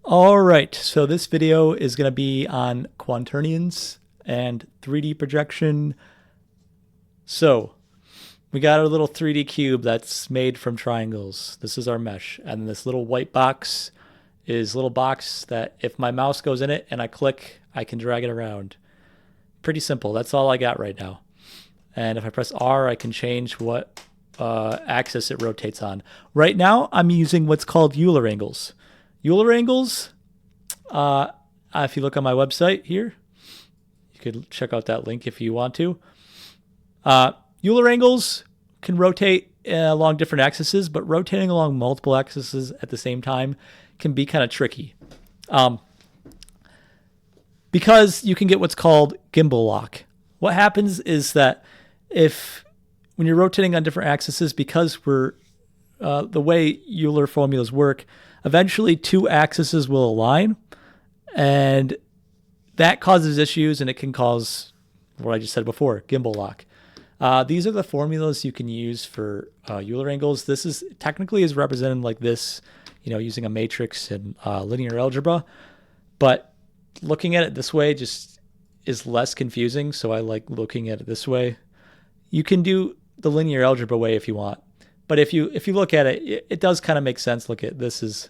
All right, so this video is going to be on quanternions and 3D projection. So we got our little 3D cube that's made from triangles. This is our mesh. And this little white box is a little box that if my mouse goes in it and I click, I can drag it around. Pretty simple. That's all I got right now. And if I press R, I can change what axis it rotates on. Right now, I'm using what's called Euler angles. Euler angles, if you look on my website here, you could check out that link if you want to. Euler angles can rotate along different axes, but rotating along multiple axes at the same time can be kind of tricky. Because you can get what's called gimbal lock. What happens is that when you're rotating on different axes, because the way Euler formulas work, eventually two axes will align, and that causes issues, and it can cause what I just said before, gimbal lock. These are the formulas you can use for Euler angles. This is technically is represented like this, using a matrix and linear algebra, but looking at it this way just is less confusing, so I like looking at it this way. You can do the linear algebra way if you want, but if you look at it, it does kind of make sense. Look at this is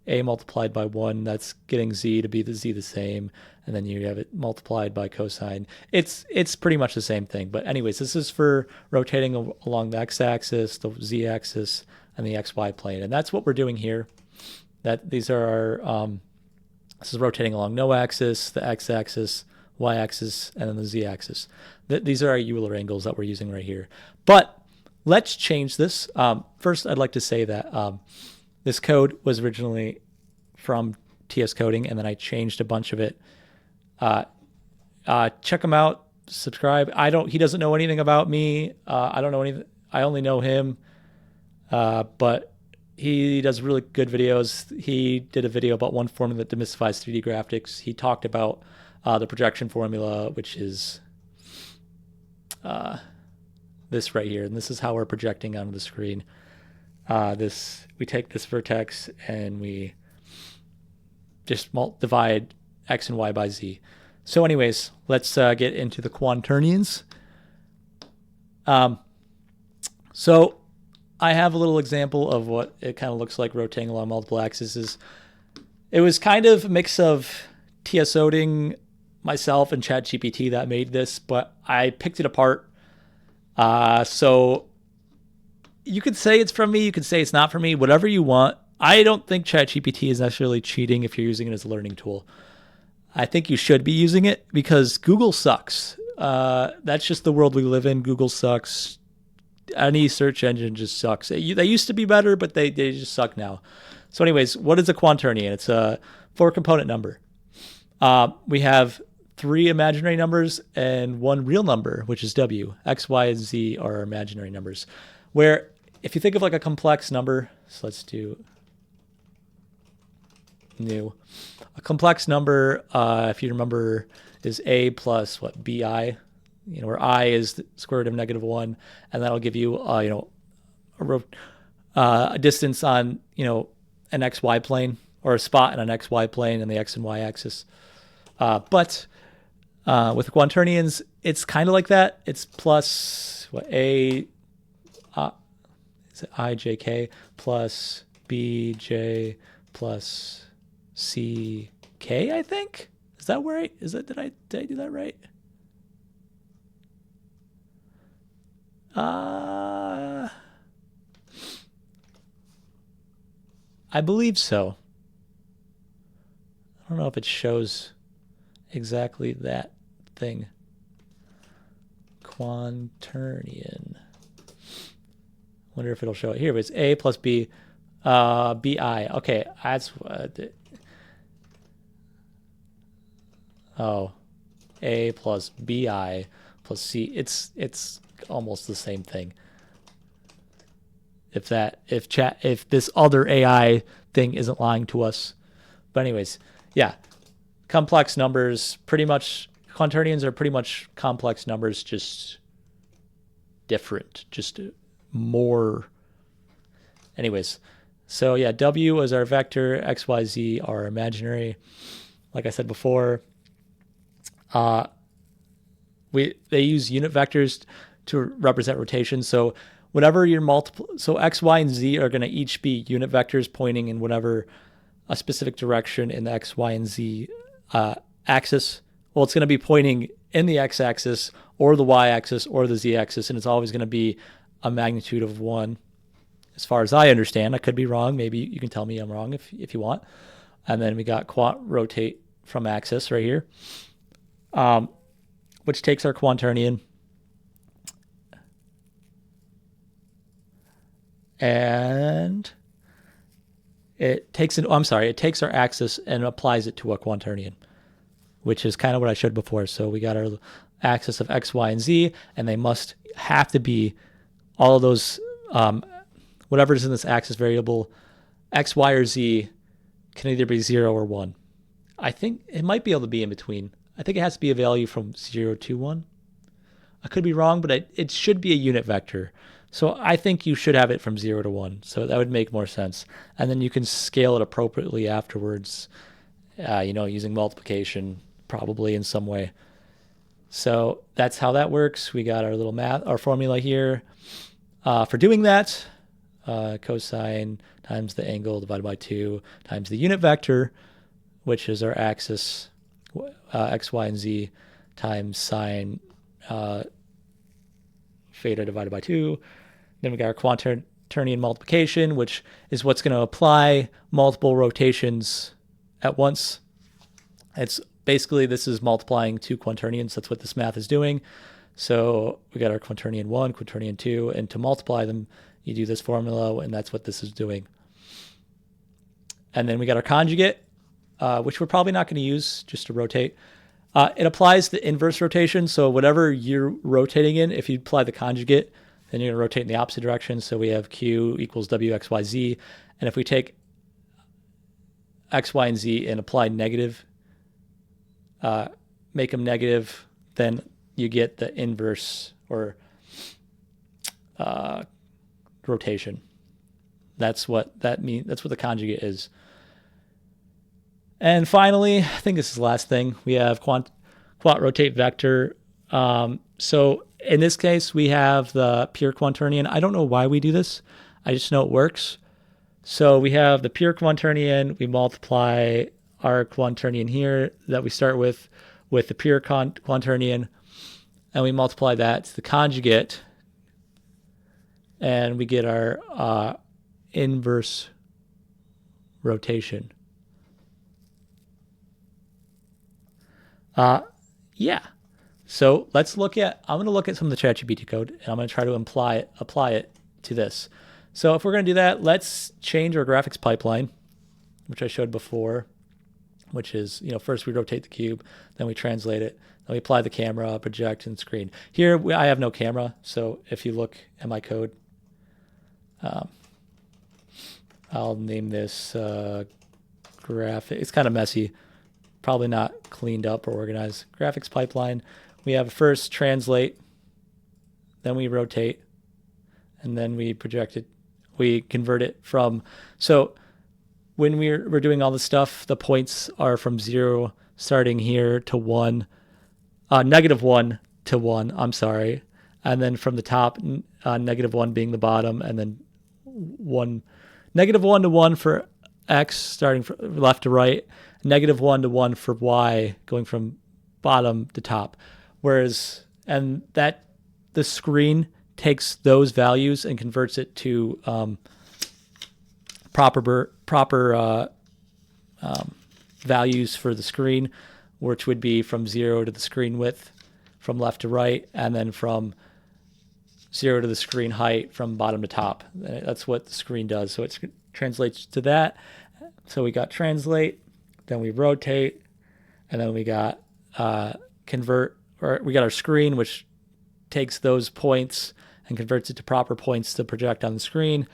a multiplied by 1, that's getting z to be the z the same, and then you have it multiplied by cosine. It's pretty much the same thing. But anyways, this is for rotating along the x-axis, the z-axis, and the xy plane, and that's what we're doing here. These are our this is rotating along no axis, the x-axis, y-axis, and then the z-axis. These are our Euler angles that we're using right here. But let's change this. First, I'd like to say that this code was originally from TS Coding, and then I changed a bunch of it. Check him out. Subscribe. He doesn't know anything about me. I don't know anything. I only know him. But he does really good videos. He did a video about one formula that demystifies 3D graphics. He talked about the projection formula, which is this right here. And this is how we're projecting onto the screen. We take this vertex and we just divide x and y by z. So anyways, let's get into the quanternions. So I have a little example of what it kind of looks like rotating along multiple axes. It was kind of a mix of TS Coding, myself, and ChatGPT that made this, but I picked it apart. So you could say it's from me, you could say it's not from me, whatever you want. I don't think ChatGPT is necessarily cheating if you're using it as a learning tool. I think you should be using it because Google sucks. That's just the world we live in. Google sucks. Any search engine just sucks. They used to be better, but they just suck now. So anyways, what is a quaternion? It's a 4-component number. We have 3 imaginary numbers and 1 real number, which is W. X, Y, and Z are imaginary numbers. Where if you think of like a complex number, so let's do new. A complex number, if you remember, is A plus BI, where I is the square root of -1, and that'll give you, a distance on, an XY plane, or a spot in an XY plane and the X and Y axis. But with quaternions, it's kind of like that. It's plus A, is it IJK plus BJ plus CK, I think. Is that right? Did I do that right? I believe so. I don't know if it shows exactly that thing. Quaternion. Wonder if it'll show it here. But it's A plus B, BI. Okay, that's what. A plus BI plus C. It's almost the same thing. If this other AI thing isn't lying to us. But anyways, yeah, complex numbers, pretty much, quaternions are pretty much complex numbers, just different, just more. Anyways, So yeah, W is our vector, X, Y, Z are imaginary. Like I said before, they use unit vectors to represent rotation. So whatever your so X, Y, and Z are going to each be unit vectors pointing in whatever a specific direction in the X, Y, and Z axis. Well, it's going to be pointing in the X axis or the Y axis or the Z axis, and it's always going to be a magnitude of 1. As far as I understand, I could be wrong. Maybe you can tell me I'm wrong if you want. And then we got quant rotate from axis right here, which takes our quaternion and it takes it takes our axis and applies it to a quaternion, which is kind of what I showed before. So we got our axis of X, Y, and Z, and they have to be all of those, whatever's in this axis variable, X, Y, or Z can either be 0 or 1. I think it might be able to be in between. I think it has to be a value from 0 to 1. I could be wrong, but it should be a unit vector. So I think you should have it from 0 to 1. So that would make more sense. And then you can scale it appropriately afterwards, using multiplication probably in some way. So that's how that works. We got our little our formula here for doing that. Cosine times the angle divided by 2 times the unit vector, which is our axis, X, Y, and Z, times sine theta divided by 2. Then we got our quaternion multiplication, which is what's going to apply multiple rotations at once. It's basically, this is multiplying 2 quaternions. That's what this math is doing. So we got our quaternion 1, quaternion 2, and to multiply them, you do this formula, and that's what this is doing. And then we got our conjugate, which we're probably not going to use just to rotate. It applies the inverse rotation. So whatever you're rotating in, if you apply the conjugate, then you're going to rotate in the opposite direction. So we have Q equals W, X, Y, Z. And if we take X, Y, and Z and apply negative, make them negative, then you get the inverse or rotation. That's what that means. That's what the conjugate is. And finally, I think this is the last thing. We have quant rotate vector. So in this case, we have the pure quaternion. I don't know why we do this. I just know it works. So we have the pure quaternion. We multiply our quaternion here that we start with the pure quaternion, and we multiply that to the conjugate, and we get our inverse rotation. Yeah. So let's I'm going to look at some of the ChatGPT code, and I'm going to try to apply it to this. So if we're going to do that, let's change our graphics pipeline, which I showed before, which is, first we rotate the cube, then we translate it, then we apply the camera, project, and screen. Here, I have no camera, so if you look at my code, I'll name this graphic. It's kind of messy, probably not cleaned up or organized. Graphics pipeline. We have first translate, then we rotate, and then we project it. We convert it from, so when we're doing all this stuff, the points are from 0 starting here to 1, -1 to 1, I'm sorry. And then from the top, -1 being the bottom, and then -1 to 1 for X starting from left to right, -1 to 1 for Y going from bottom to top. And that the screen takes those values and converts it to proper values for the screen, which would be from 0 to the screen width from left to right, and then from 0 to the screen height from bottom to top. That's what the screen does. So it translates to that. So we got translate, then we rotate, and then we got convert, or we got our screen, which takes those points and converts it to proper points to project on the screen.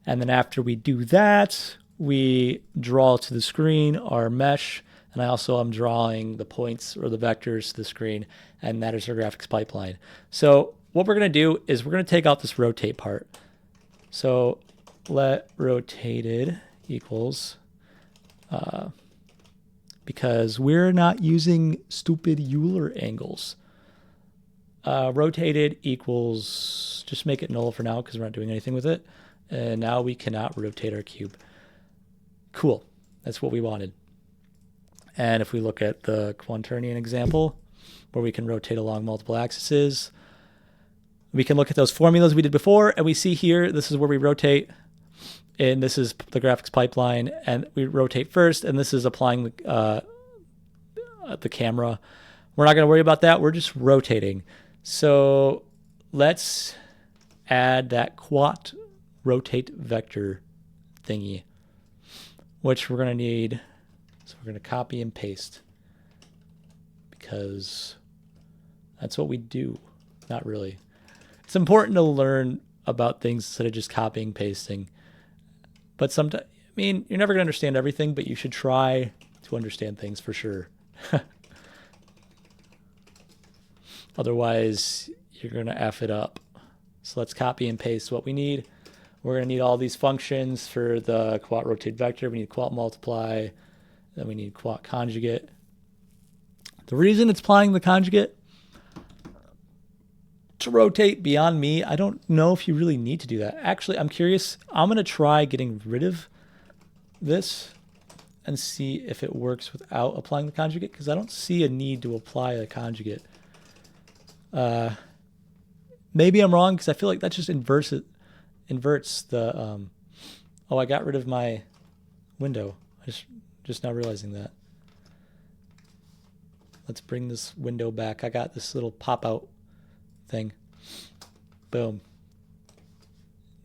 And then after we do that, we draw to the screen our mesh. And I also am drawing the points or the vectors to the screen, and that is our graphics pipeline. So what we're going to do is we're going to take out this rotate part. So let rotated equals, because we're not using stupid Euler angles. Rotated equals, just make it null for now because we're not doing anything with it. And now we cannot rotate our cube. Cool. That's what we wanted. And if we look at the quaternion example, where we can rotate along multiple axes, we can look at those formulas we did before, and we see here, this is where we rotate, and this is the graphics pipeline, and we rotate first, and this is applying the camera. We're not going to worry about that. We're just rotating. So let's add that quat rotate vector thingy, which we're going to need. So we're going to copy and paste because that's what we do. Not really. It's important to learn about things instead of just copying, pasting. But sometimes, I mean, you're never going to understand everything, but you should try to understand things for sure. Otherwise, you're going to F it up. So let's copy and paste what we need. We're going to need all these functions for the quat rotate vector. We need quat multiply. Then we need quat conjugate. The reason it's applying the conjugate to rotate beyond me, I don't know if you really need to do that. Actually, I'm curious. I'm going to try getting rid of this and see if it works without applying the conjugate, because I don't see a need to apply a conjugate. Maybe I'm wrong, because I feel like that just inverts the... oh, I got rid of my window. I just now realizing that. Let's bring this window back. I got this little pop-out thing. Boom.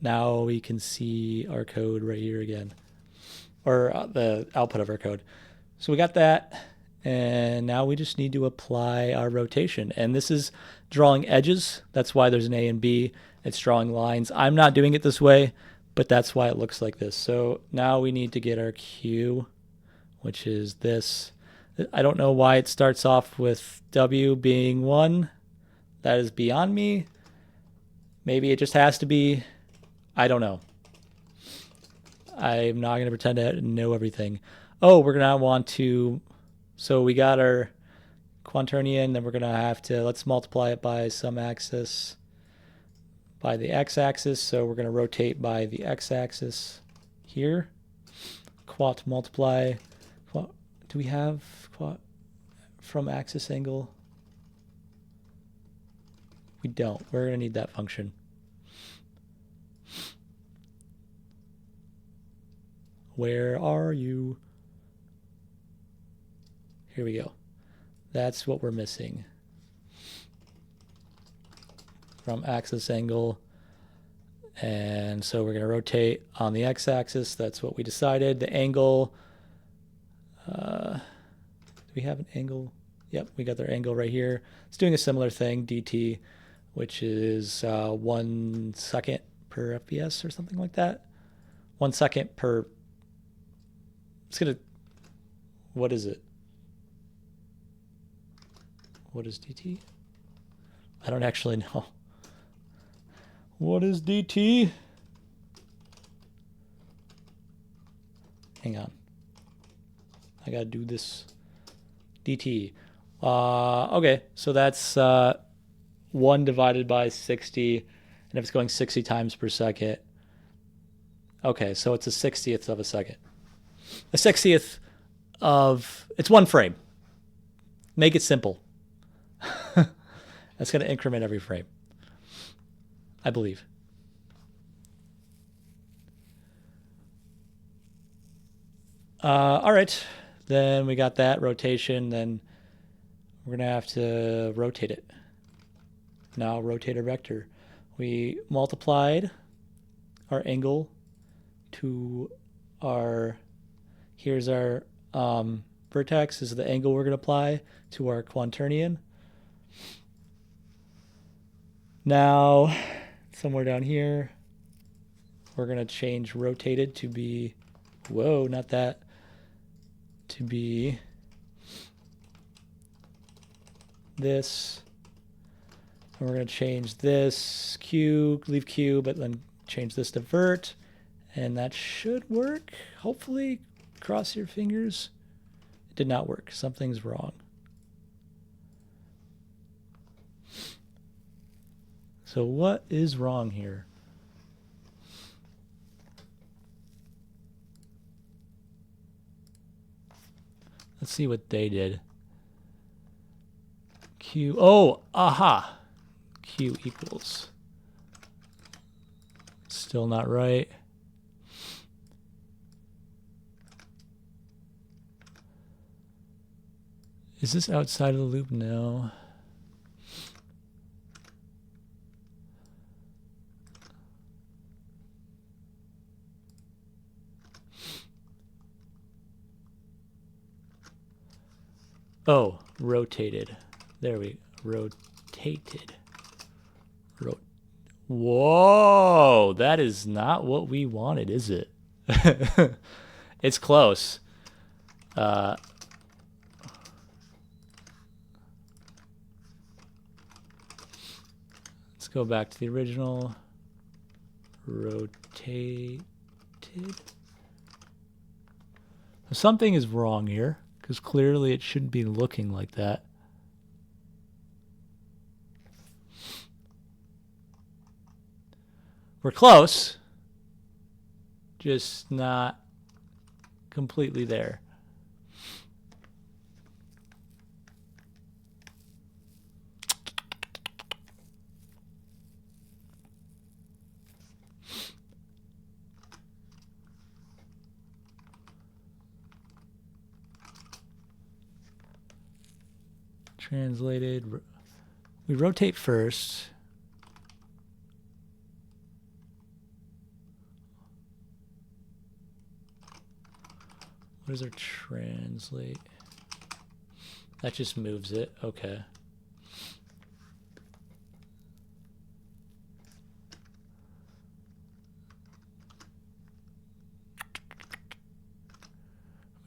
Now we can see our code right here again, or the output of our code. So we got that, and now we just need to apply our rotation. And this is drawing edges. That's why there's an A and B. It's drawing lines. I'm not doing it this way, but that's why it looks like this. So now we need to get our Q, which is this. I don't know why it starts off with W being 1. That is beyond me. Maybe it just has to be. I don't know. I'm not going to pretend to know everything. Oh, we're going to want to... So we got our quaternion, then we're going to have to... Let's multiply it by some axis, by the x-axis. So we're going to rotate by the x-axis here. Quat multiply. Quat, do we have quat from axis angle? We don't. We're going to need that function. Where are you? Here we go. That's what we're missing. From axis angle. And so we're going to rotate on the x-axis. That's what we decided. The angle. Do we have an angle? Yep, we got their angle right here. It's doing a similar thing, dt, which is 1 second per FPS or something like that. 1 second per... It's going to... What is it? What is dt? I don't actually know. What is dt? Hang on. I got to do this. dt. Okay, so that's 1 divided by 60, and if it's going 60 times per second, okay, so it's a 60th of a second. A 60th of, it's 1 frame. Make it simple. That's going to increment every frame, I believe. All right, then we got that rotation, then we're going to have to rotate it. Now rotate our vector. We multiplied our angle to our, here's our vertex, this is the angle we're going to apply to our quaternion. Now, somewhere down here, we're going to change rotated to be, whoa, not that, to be this. And we're going to change this Q, leave Q, but then change this to vert. And that should work. Hopefully, cross your fingers. It did not work. Something's wrong. So what is wrong here? Let's see what they did. Q, oh, aha. Q equals. Still not right. Is this outside of the loop? No. Oh, rotated. There we rotated. Whoa, that is not what we wanted, is it? It's close. Let's go back to the original. Rotated. Something is wrong here, because clearly it shouldn't be looking like that. We're close, just not completely there. Translated. We rotate first. What does our translate? That just moves it. Okay.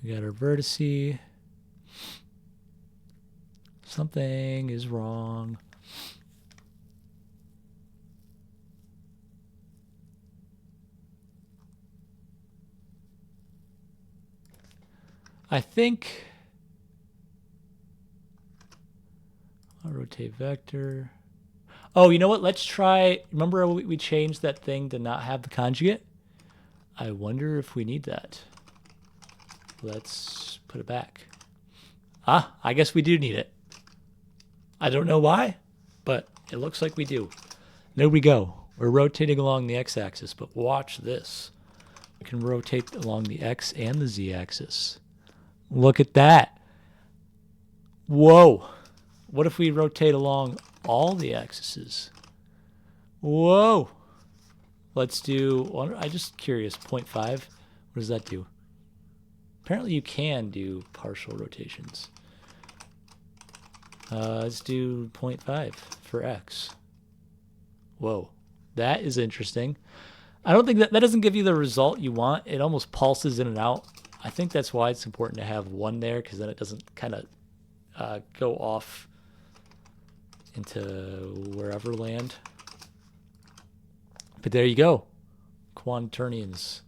We got our vertice. Something is wrong. I think I'll rotate vector. Oh, you know what? Let's try. Remember we changed that thing to not have the conjugate? I wonder if we need that. Let's put it back. Ah, I guess we do need it. I don't know why, but it looks like we do. There we go. We're rotating along the x-axis, but watch this. We can rotate along the x and the z-axis. Look at that. Whoa. What if we rotate along all the axes? Whoa. Let's do, I'm just curious, 0.5. What does that do? Apparently you can do partial rotations. Let's do 0.5 for x. Whoa. That is interesting. I don't think that doesn't give you the result you want. It almost pulses in and out. I think that's why it's important to have one there, because then it doesn't kind of go off into wherever land. But there you go. Quanternions.